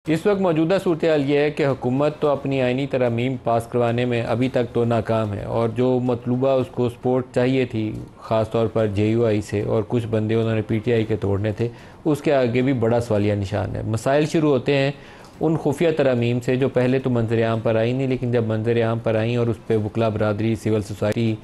इस वक्त मौजूदा सूरत हाल ये है कि हुकूमत तो अपनी आइनी तरमीम पास करवाने में अभी तक तो नाकाम है, और जो मतलूबा उसको सपोर्ट चाहिए थी ख़ास तौर पर JUI से, और कुछ बंदे उन्होंने PTI के तोड़ने थे, उसके आगे भी बड़ा सवालिया निशान है। मसाइल शुरू होते हैं उन खुफिया तरमीम से जो पहले तो मंजर आम पर आई नहीं, लेकिन जब मंजर आम पर आई और उस पर वकला बरदरी, सिविल सोसाइटी,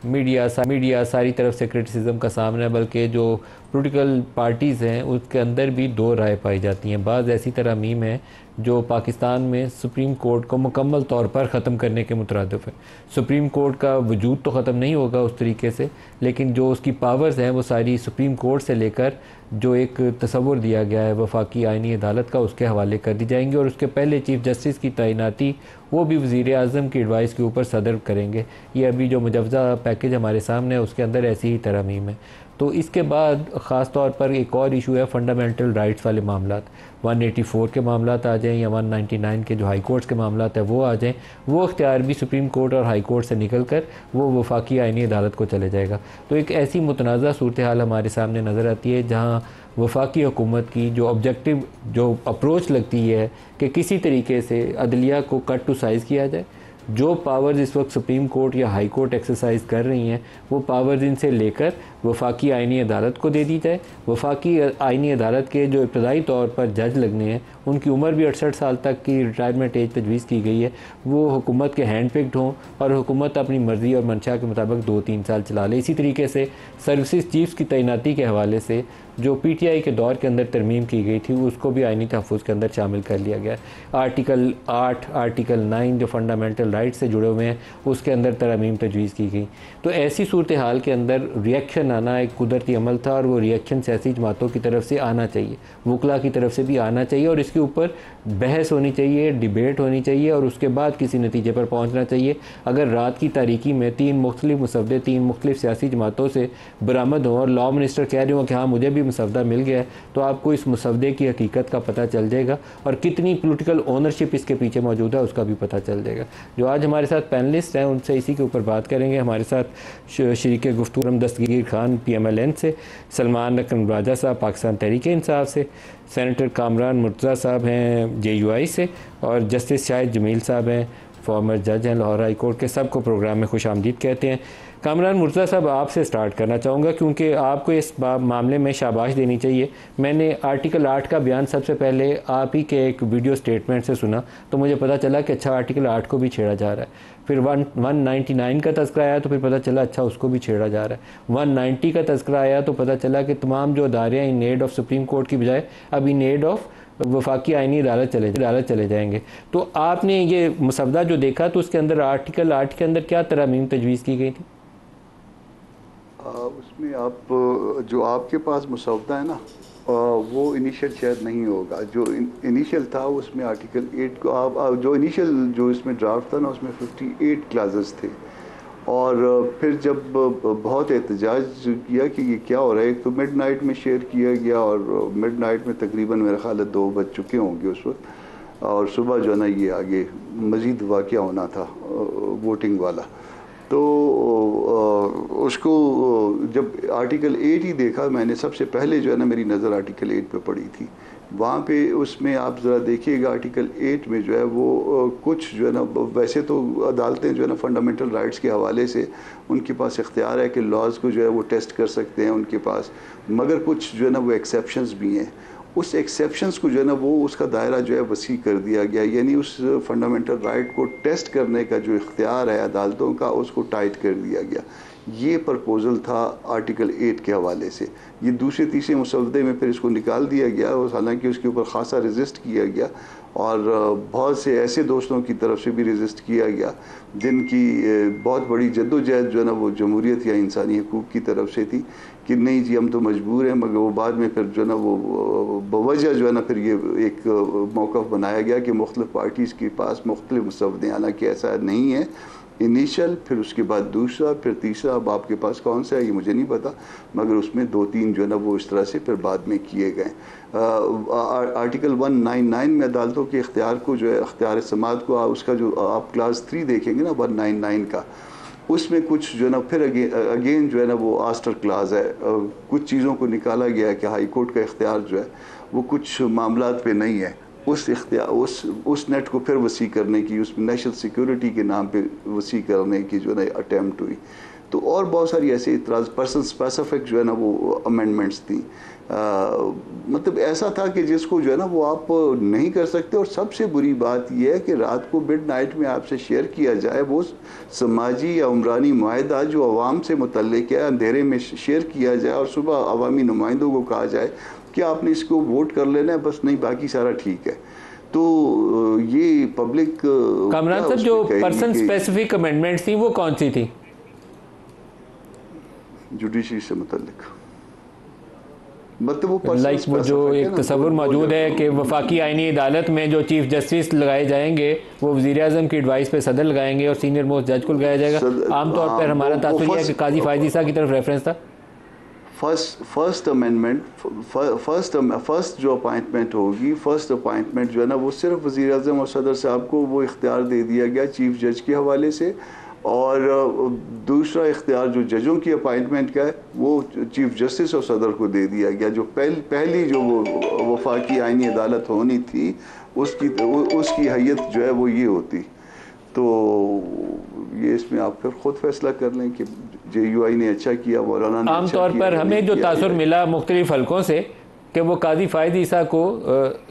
मीडिया सारी तरफ से क्रिटिसिज्म का सामना है, बल्कि जो पोलिटिकल पार्टीज़ हैं उसके अंदर भी दो राय पाई जाती हैं। बाज़ ऐसी तरमीम है जो पाकिस्तान में सुप्रीम कोर्ट को मुकम्मल तौर पर ख़त्म करने के मुतरादिफ है। सुप्रीम कोर्ट का वजूद तो ख़त्म नहीं होगा उस तरीके से, लेकिन जो उसकी पावर्स हैं वो सारी सुप्रीम कोर्ट से लेकर जो एक तस्वुर दिया गया है वफाकी आइनी अदालत का, उसके हवाले कर दी जाएंगी। और उसके पहले चीफ़ जस्टिस की तैनाती वो भी वज़ीर आज़म की एडवाइस के ऊपर सदर करेंगे। ये अभी जो मुजव्ज़ा पैकेज हमारे सामने है उसके अंदर ऐसी ही तरमीम है। तो इसके बाद ख़ास तौर पर एक और इशू है फंडामेंटल राइट्स वाले मामलात। 184 के मामलात आ जाएँ या 199 के जो हाई कोर्ट्स के मामलात है वो आ जाएँ, वो इख्तियार भी सुप्रीम कोर्ट और हाई कोर्ट से निकल कर वो वफाकी आइनी अदालत को चले जाएगा। तो एक ऐसी मुतनाज़ा सूरत हाल हमारे सामने नज़र आती है जहाँ वफाकी हुकूमत की जो ऑब्जेक्टिव जो अप्रोच लगती है कि किसी तरीके से अदलिया को कट टू साइज़ किया जाए। जो पावर्स इस वक्त सुप्रीम कोर्ट या हाई कोर्ट एक्सरसाइज कर रही हैं वो पावर्स इनसे लेकर वफाकी आइनी अदालत को दे दी जाए। वफाकी आइनी अदालत के जो इब्तदाई तौर पर जज लगने हैं उनकी उम्र भी 68 साल तक की रिटायरमेंट एज तजवीज़ की गई है, वो हुकूमत के हैंड पिक्ड हों और हुकूमत अपनी मर्ज़ी और मंशा के मुताबिक 2-3 साल चला ले। इसी तरीके से सर्विसेज चीफ्स की तैनाती के हवाले से जो PTI के दौर के अंदर तरमीम की गई थी उसको भी आइनी तहफ़्फ़ुज़ के अंदर शामिल कर लिया गया। आर्टिकल 8, आर्टिकल 9 जो फंडामेंटल राइट से जुड़े हुए हैं उसके अंदर तरमीम तजवीज़ की गई। तो ऐसी सूरत हाल के अंदर रिएक्शन आना एक कुदरती अमल था, और वो रिएक्शन सियासी जमातों की तरफ से आना चाहिए, वकला की तरफ से भी आना चाहिए, और इसके ऊपर बहस होनी चाहिए, डिबेट होनी चाहिए, और उसके बाद किसी नतीजे पर पहुँचना चाहिए। अगर रात की तारीकी में 3 मुख्तलिफ मुसव्वदे 3 मुख्तलिफ सियासी जमातों से बरामद हों और लॉ मिनिस्टर कह रहे हो कि हाँ मुझे भी मुसव्वदा मिल गया है, तो आपको इस मुसव्वदे की हकीकत का पता चल जाएगा और कितनी पॉलिटिकल ओनरशिप इसके पीछे मौजूद है उसका भी पता चल जाएगा। जो आज हमारे साथ पैनलिस्ट हैं उनसे इसी के ऊपर बात करेंगे। हमारे साथ शरीक गुफ्तगू दस्तगीर खान PMLN से, सलमान अकरम राजा साहब पाकिस्तान तहरीक इंसाफ से, सेनेटर कामरान मुर्तज़ा साहब हैं JUI से, और जस्टिस शाहिद जमील साहब हैं फॉर्मर जज हैं लाहौर हाई कोर्ट के। सबको प्रोग्राम में खुश आमदीद कहते हैं। कामरान मुर्तज़ा साहब आपसे स्टार्ट करना चाहूँगा क्योंकि आपको इस मामले में शाबाश देनी चाहिए। मैंने आर्टिकल 8 का बयान सबसे पहले आप ही के एक वीडियो स्टेटमेंट से सुना तो मुझे पता चला कि अच्छा आर्टिकल 8 को भी छेड़ा जा रहा है। फिर 199 का तज़किरा आया तो फिर पता चला अच्छा उसको भी छेड़ा जा रहा है। 190 का तज़किरा आया तो पता चला कि तमाम जो अदारे हैं in aid of supreme court की बजाय अब इन एड ऑफ वफाकी आइनी अदालत चले जाएंगे। तो आपने ये मसवदा जो देखा तो उसके अंदर आर्टिकल 8 के अंदर क्या तरमीम तजवीज़ की गई थी? उसमें आप जो आपके पास मसवदा है ना वो इनिशियल शायद नहीं होगा। जो इनिशियल था उसमें आर्टिकल 8 को आप जो इनिशियल जो इसमें ड्राफ्ट था ना उसमें 58 क्लासेस थे, और फिर जब बहुत एहतजाज किया कि ये क्या हो रहा है, एक तो मिडनाइट में शेयर किया गया और मिडनाइट में तकरीबन मेरा ख्याल है 2 बज चुके होंगे उस वक्त, और सुबह जो है ना ये आगे मज़ीद वाक़या होना था वोटिंग वाला। तो उसको जब आर्टिकल 8 ही देखा मैंने, सबसे पहले जो है ना मेरी नज़र आर्टिकल 8 पे पड़ी थी। वहाँ पे उसमें आप ज़रा देखिएगा आर्टिकल 8 में जो है वो कुछ जो है ना, वैसे तो अदालतें जो है ना फंडामेंटल राइट्स के हवाले से उनके पास इख्तियार है कि लॉज को जो है वो टेस्ट कर सकते हैं उनके पास, मगर कुछ जो है ना वो एक्सेप्शंस भी हैं। उस एक्सेप्शंस को जो है ना वो उसका दायरा जो है वसी कर दिया गया, यानी उस फंडामेंटल राइट को टेस्ट करने का जो इख्तियार है अदालतों का उसको टाइट कर दिया गया। ये प्रपोज़ल था आर्टिकल 8 के हवाले से। ये दूसरे तीसरे मुसवदे में फिर इसको निकाल दिया गया, और हालांकि उसके ऊपर ख़ासा रेजिस्ट किया गया और बहुत से ऐसे दोस्तों की तरफ से भी रेजिस्ट किया गया जिनकी बहुत बड़ी जद्दोजहद जो है ना वो जमहूरियत या इंसानी हकूक़ की तरफ से थी कि नहीं जी हम तो मजबूर हैं, मगर वो बाद में फिर जो है ना वो बवजह जो है ना फिर ये एक मौक़िफ़ बनाया गया कि मुख्तलिफ़ पार्टीज़ के पास मुख्तलिफ़ मुसवदे, हालांकि ऐसा नहीं है। इनिशियल, फिर उसके बाद दूसरा, फिर तीसरा, अब आपके पास कौन सा है ये मुझे नहीं पता, मगर उसमें 2-3 जो है ना वो इस तरह से फिर बाद में किए गए। आर्टिकल 199 में अदालतों के इख्तियार को जो है इख्तियार समात को उसका जो आप क्लास 3 देखेंगे ना 199 का, उसमें कुछ जो है ना फिर अगेन जो है ना वो आस्टर क्लास है। कुछ चीज़ों को निकाला गया है कि हाई कोर्ट का इख्तियार जो है वो कुछ मामलात पे नहीं है, उस नेट को फिर वसी करने की, उसमें नेशनल सिक्योरिटी के नाम पे वसी करने की जो है ना अटैम्प्ट हुई। तो और बहुत सारी ऐसे इतराज़, पर्सन स्पेसिफिक जो है ना वो अमेंडमेंट्स थी। मतलब ऐसा था कि जिसको जो है ना वो आप नहीं कर सकते। और सबसे बुरी बात यह है कि रात को मिडनाइट में आपसे शेयर किया जाए वो समाजी या उमरानी माहिदा जो अवाम से मुतल्लिक है, अंधेरे में शेयर किया जाए और सुबह अवामी नुमाइंदों को कहा जाए कि आपने इसको वोट कर लेना है, बस नहीं बाकी सारा ठीक है। तो ये पब्लिक कामरान साहब, जो पर्सन स्पेसिफिक अमेंडमेंट्स थी वो कौन सी थी? जुडिशरी से मुतल्लिक, मतलब वो लाइक वो जो एक तस्वुर मौजूद है कि वफाकी आईनी अदालत में जो चीफ जस्टिस लगाए जाएंगे वो वज़ीर आज़म की एडवाइस पे सदर लगाएंगे और सीनियर मोस्ट जज को लगाया जाएगा। आमतौर पर हमारा तासुर है कि काजी फायजी साहब की तरफ रेफरेंस था। फर्स्ट अमेंडमेंट, फर्स्ट जो अपॉइंटमेंट होगी, फर्स्ट अपॉइंटमेंट जो है ना वो सिर्फ वज़ीर आज़म और सदर साहब को वो इख्तियार दे दिया गया चीफ जज के हवाले से। और दूसरा इख्तियार जो जजों की अपॉइंटमेंट का है वो चीफ जस्टिस और सदर को दे दिया गया। जो पहली जो वो वफाकी आईनी अदालत होनी थी उसकी हैयत जो है वो ये होती। तो ये इसमें आप फिर खुद फैसला कर लें कि JUI ने अच्छा किया, मौलाना ने आमतौर पर हमें जो तासुर मिला मुख्तलिफ हलकों से कि वो काजी फायद ईसा को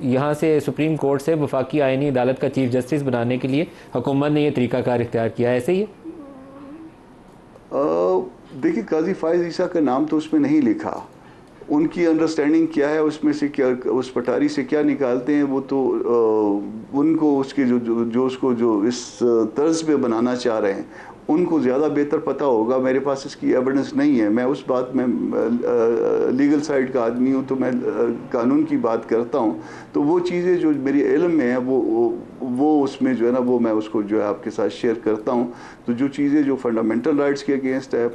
यहाँ से सुप्रीम कोर्ट से वफाकी आईनी अदालत का चीफ जस्टिस बनाने के लिए हुकूमत ने यह तरीक़ाकार इख्तियार किया है, ऐसे ही है? देखिए, काजी फायद ईसा का नाम तो उसमें नहीं लिखा। उनकी अंडरस्टैंडिंग क्या है उसमें से, क्या उस पटारी से क्या निकालते हैं वो तो उनको उसके जो उसको जो इस तर्ज पे बनाना चाह रहे हैं उनको ज़्यादा बेहतर पता होगा। मेरे पास इसकी एविडेंस नहीं है। मैं उस बात में लीगल साइड का आदमी हूँ, तो मैं कानून की बात करता हूँ। तो वो चीज़ें जो मेरी इल्म में है वो उसमें जो है ना वो मैं उसको जो है आपके साथ शेयर करता हूँ। तो जो चीज़ें जो फंडामेंटल राइट्स के अगेंस्ट है,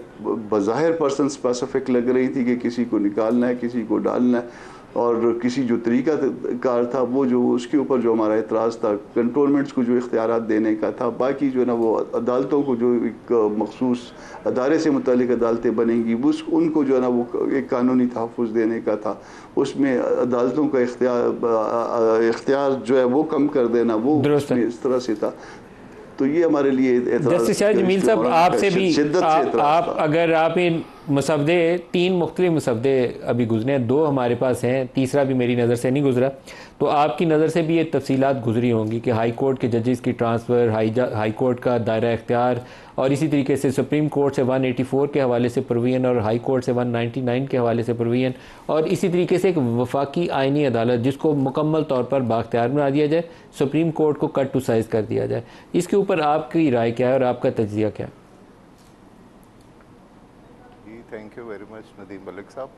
बज़ाहिर पर्सन स्पेसिफिक लग रही थी कि किसी को निकालना है, किसी को डालना है, और किसी जो तरीका कार था वो जो उसके ऊपर जो हमारा एतराज़ था, कंट्रोलमेंट्स को जो इख्तियारात देने का था, बाकी जो है ना वो अदालतों को जो एक मखसूस अदारे से मुतालिक अदालतें बनेंगी उनको जो है ना वो एक कानूनी तहफ़्फ़ुज़ देने का था। उसमें अदालतों का इख्तियार जो है वो कम कर देना, वो इस तरह से था। तो ये हमारे लिए जस्टिस शाह जमील साहब, आपसे भी आप अगर आप इन मसवदे 3 मुख्तलिफ मसवदे अभी गुजरे हैं, 2 हमारे पास हैं, तीसरा भी मेरी नज़र से नहीं गुजरा, तो आपकी नज़र से भी ये तफसीलात गुजरी होंगी कि हाई कोर्ट के जजेस की ट्रांसफ़र, हाई कोर्ट का दायरा इख्तियार, और इसी तरीके से सुप्रीम कोर्ट से 184 के हवाले से प्रोविजन और हाई कोर्ट से 199 के हवाले से प्रोविजन, और इसी तरीके से एक वफाकी आईनी अदालत जिसको मुकम्मल तौर पर बाख्तियार बना दिया जाए, सुप्रीम कोर्ट को कट टू साइज़ कर दिया जाए। इसके ऊपर आपकी राय क्या है और आपका तज्ज़िया क्या है? Thank you very much Nadeem Malik साहब।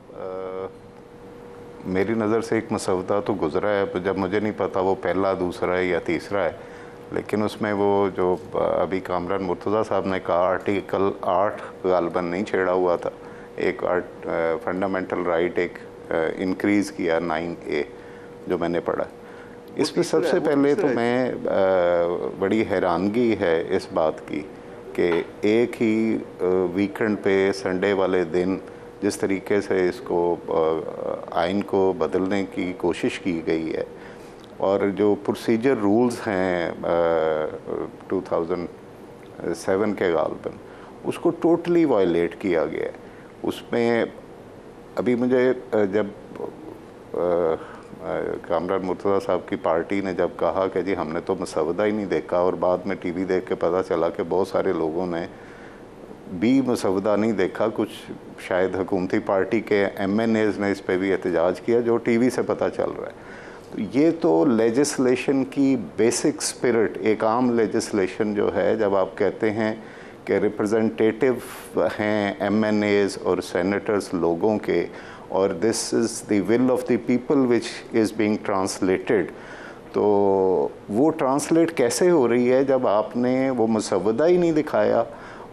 मेरी नज़र से एक मसवदा तो गुजरा है, जब मुझे नहीं पता वो पहला, दूसरा है या तीसरा है, लेकिन उसमें वो जो अभी कामरान मुर्तज़ा साहब ने कहा आर्टिकल 8 गालबन नहीं छेड़ा हुआ था, एक फंडामेंटल राइट एक इंक्रीज़ किया 9A जो मैंने पढ़ा। इसमें सबसे पहले तो मैं बड़ी हैरानगी है इस बात की कि एक ही वीकेंड पे संडे वाले दिन जिस तरीके से इसको आइन को बदलने की कोशिश की गई है, और जो प्रोसीजर रूल्स हैं 2007 के गालबन, उसको टोटली वायलेट किया गया है। उसमें अभी मुझे जब कामरान मुर्तज़ा साहब की पार्टी ने जब कहा कि जी हमने तो मसवदा ही नहीं देखा, और बाद में टीवी देख के पता चला कि बहुत सारे लोगों ने भी मसवदा नहीं देखा, कुछ शायद हुकूमती पार्टी के MNAs ने इस पे भी एहतजाज किया, जो टीवी से पता चल रहा है। तो ये तो लेजिस्लेशन की बेसिक स्पिरिट, एक आम लेजिस्लेशन जो है, जब आप कहते हैं कि रिप्रेजेंटेटिव हैं MNAs और सेनेटर्स लोगों के, और this is the will of the people which is being translated, तो वो ट्रांसलेट कैसे हो रही है जब आपने वो मसवदा ही नहीं दिखाया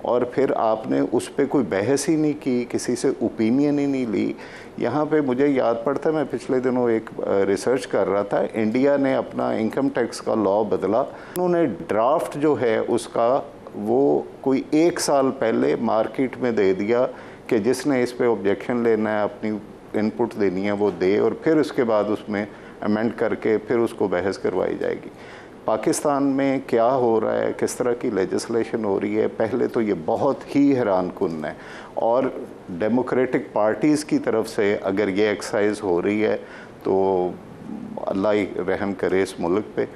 और फिर आपने उस पर कोई बहस ही नहीं की, किसी से ओपिनियन ही नहीं ली। यहाँ पे मुझे याद पड़ता है, मैं पिछले दिनों एक रिसर्च कर रहा था, इंडिया ने अपना इनकम टैक्स का लॉ बदला, उन्होंने ड्राफ्ट जो है उसका वो कोई 1 साल पहले मार्केट में दे दिया कि जिसने इस पे ऑब्जेक्शन लेना है, अपनी इनपुट देनी है वो दे, और फिर उसके बाद उसमें अमेंड करके फिर उसको बहस करवाई जाएगी। पाकिस्तान में क्या हो रहा है, किस तरह की लेजिस्लेशन हो रही है, पहले तो ये बहुत ही हैरानकुन है, और डेमोक्रेटिक पार्टीज़ की तरफ से अगर ये एक्सरसाइज हो रही है तो अल्लाह ही रहम करे इस मुल्क पे।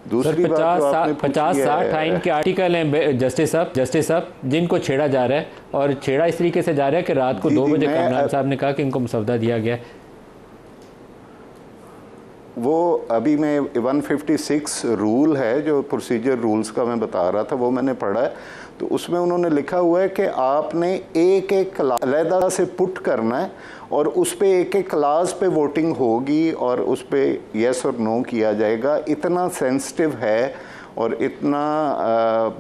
दूसरी बात जो आपने 50-60 आइन के आर्टिकल हैं जस्टिस साहब जिनको छेड़ा जा रहा है, और छेड़ा इस तरीके से जा रहा है कि रात को 2 बजे कमरान साहब ने कहा कि इनको मसवदा दिया गया है। वो अभी मैं 156 रूल है जो प्रोसीजर रूल्स का मैं बता रहा था, वो मैंने पढ़ा है, तो उसमें उन्होंने लिखा हुआ है कि आपने एक क्लास अलहदा से पुट करना है और उस पर एक क्लास पे वोटिंग होगी और उस पर येस और नो किया जाएगा। इतना सेंसिटिव है और इतना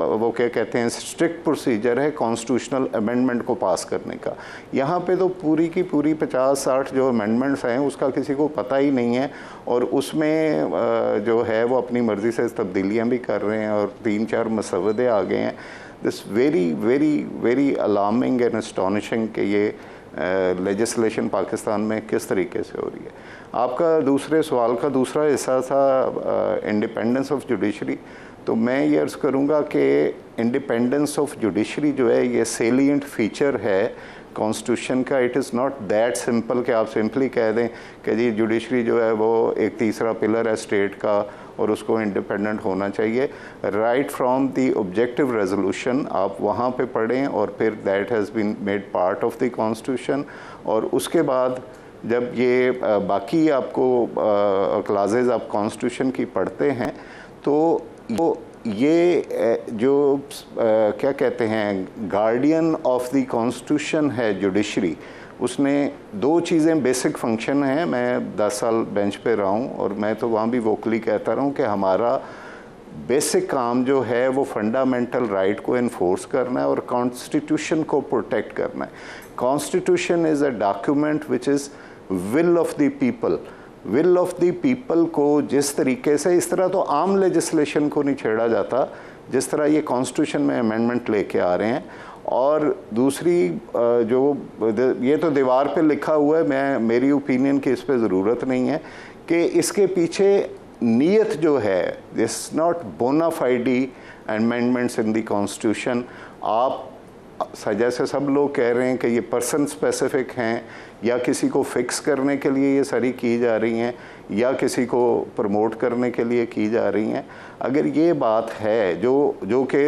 वो क्या कहते हैं स्ट्रिक्ट प्रोसीजर है कॉन्स्टिट्यूशनल अमेंडमेंट को पास करने का। यहाँ पे तो पूरी की पूरी 50-60 जो अमेंडमेंट्स हैं उसका किसी को पता ही नहीं है, और उसमें जो है वो अपनी मर्ज़ी से तब्दीलियाँ भी कर रहे हैं और 3-4 मसवदे आ गए हैं। This very very very alarming and astonishing कि ये लेजिस्लेशन पाकिस्तान में किस तरीके से हो रही है। आपका दूसरे सवाल का दूसरा हिस्सा था इंडिपेंडेंस ऑफ जुडिशरी, तो मैं ये अर्ज़ करूँगा कि इंडिपेंडेंस ऑफ जुडिशरी जो है ये सेलिएंट फीचर है कॉन्स्टिट्यूशन का। It is not that simple कि आप सिंपली कह दें कि जी जुडिशरी जो है वो एक तीसरा पिलर है स्टेट का और उसको इंडिपेंडेंट होना चाहिए। Right from the objective resolution आप वहाँ पे पढ़ें और फिर that has been made part of the constitution, और उसके बाद जब ये बाकी आपको क्लासेस आप कॉन्स्टिट्यूशन की पढ़ते हैं तो ये जो क्या कहते हैं गार्डियन ऑफ द कॉन्स्टिट्यूशन है जुडिशरी, उसने 2 चीज़ें बेसिक फंक्शन हैं। मैं 10 साल बेंच पे रहा हूँ और मैं तो वहाँ भी वोकली कहता रहा हूँ कि हमारा बेसिक काम जो है वो फंडामेंटल राइट को इन्फोर्स करना है और कॉन्स्टिट्यूशन को प्रोटेक्ट करना है। Constitution is a document which is will of the people. Will of the people को जिस तरीके से, इस तरह तो आम लेजिस्लेशन को नहीं छेड़ा जाता जिस तरह ये कॉन्स्टिट्यूशन में अमेंडमेंट लेके आ रहे हैं। और दूसरी जो ये तो दीवार पे लिखा हुआ है, मेरी ओपिनियन की इस पे ज़रूरत नहीं है कि इसके पीछे नीयत जो है, दिस नॉट बोना फाइडी अमेंडमेंट्स इन द कॉन्स्टिट्यूशन। आप जैसे सब लोग कह रहे हैं कि ये पर्सन स्पेसिफिक हैं या किसी को फिक्स करने के लिए ये सारी की जा रही हैं या किसी को प्रमोट करने के लिए की जा रही हैं, अगर ये बात है जो कि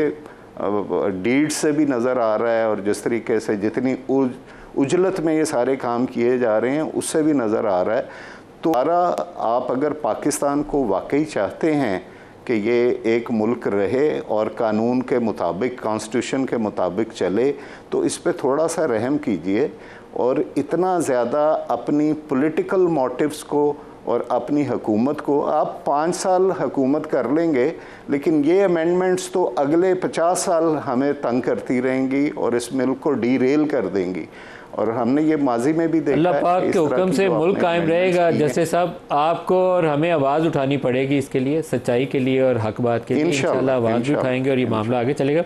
डीड से भी नज़र आ रहा है और जिस तरीके से जितनी उजलत में ये सारे काम किए जा रहे हैं उससे भी नज़र आ रहा है, तो आप अगर पाकिस्तान को वाकई चाहते हैं कि ये एक मुल्क रहे और कानून के मुताबिक, कॉन्स्टिट्यूशन के मुताबिक चले, तो इस पे थोड़ा सा रहम कीजिए और इतना ज़्यादा अपनी पॉलिटिकल मोटिव्स को और अपनी हुकूमत को, आप 5 साल हुकूमत कर लेंगे लेकिन ये अमेंडमेंट्स तो अगले 50 साल हमें तंग करती रहेंगी और इस मुल्क को डीरेल कर देंगी। और हमने ये माजी में भी देखा है। अल्लाह पाक के हुक्म से मुल्क कायम रहेगा। जैसे साहब आपको और हमें आवाज़ उठानी पड़ेगी इसके लिए, सच्चाई के लिए और हक बात के लिए इंशाल्लाह आवाज़ भी उठाएंगे और ये मामला आगे चलेगा।